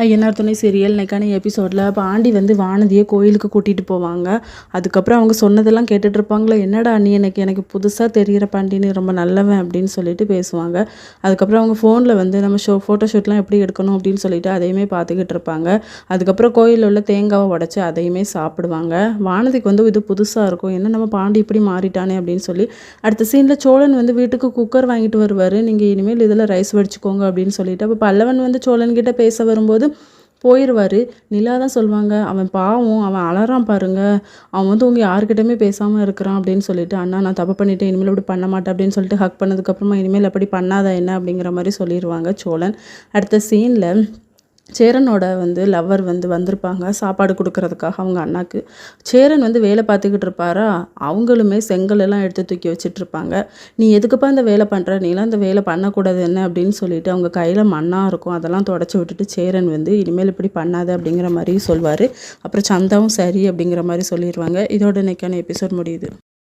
ஐயனார் துணை சீரியல் இன்னைக்கான எபிசோடில் பாண்டி வந்து வானதியை கோயிலுக்கு கூட்டிகிட்டு போவாங்க. அதுக்கப்புறம் அவங்க சொன்னதெல்லாம் கேட்டுட்டு இருப்பாங்களே, என்னடா நீ எனக்கு புதுசாக தெரிகிற பாண்டினி ரொம்ப நல்லவன் அப்படின்னு சொல்லிட்டு பேசுவாங்க. அதுக்கப்புறம் அவங்க ஃபோனில் வந்து நம்ம ஃபோட்டோ ஷூட்லாம் எப்படி எடுக்கணும் அப்படின்னு சொல்லிட்டு அதையுமே பார்த்துக்கிட்டு இருப்பாங்க. அதுக்கப்புறம் கோயிலில் உள்ள தேங்காவை உடச்சி அதையுமே சாப்பிடுவாங்க. வானதிக்கு வந்து இது புதுசாக இருக்கும், என்ன நம்ம பாண்டி இப்படி மாறிட்டானே அப்படின்னு சொல்லி அடுத்த சீனில் சோழன் வந்து வீட்டுக்கு குக்கர் வாங்கிட்டு வருவார். நீங்கள் இனிமேல் இதில் ரைஸ் வடிச்சுக்கோங்க அப்படின்னு சொல்லிட்டு அப்போ பல்லவன் வந்து சோழன்கிட்ட பேச வரும்போது போயிடுவார். நிலா தான் சொல்லுவாங்க, அவன் பாவம், அவன் அலறான் பாருங்க, அவன் வந்து உங்கள் யாருக்கிட்டையுமே பேசாமல் இருக்கிறான் அப்படின்னு சொல்லிட்டு, அண்ணா நான் தப்பு பண்ணிட்டேன், இனிமேல் இப்படி பண்ண மாட்டேன் அப்படின்னு சொல்லிட்டு ஹக் பண்ணதுக்கப்புறமா இனிமேல் அப்படி பண்ணாத என்ன அப்படிங்கிற மாதிரி சொல்லிடுவாங்க சோழன். அடுத்த சீனில் சேரனோட வந்து லவ்வர் வந்து வந்திருப்பாங்க சாப்பாடு கொடுக்கறதுக்காக அவங்க அண்ணாக்கு. சேரன் வந்து வேலை பார்த்துக்கிட்டு இருப்பாரா, அவங்களுமே செங்கல் எல்லாம் எடுத்து தூக்கி வச்சுட்டு இருப்பாங்க. நீ எதுக்குப்பா இந்த வேலை பண்ணுற, நீலாம் இந்த வேலை பண்ணக்கூடாது என்ன அப்படின்னு சொல்லிட்டு அவங்க கையில் மண்ணாக இருக்கும், அதெல்லாம் தொடச்சி விட்டுட்டு சேரன் வந்து இனிமேல் இப்படி பண்ணாது அப்படிங்கிற மாதிரி சொல்வார். அப்புறம் சந்தாவும் சரி அப்படிங்கிற மாதிரி சொல்லிடுவாங்க. இதோட இன்னைக்கான எபிசோட் முடியுது.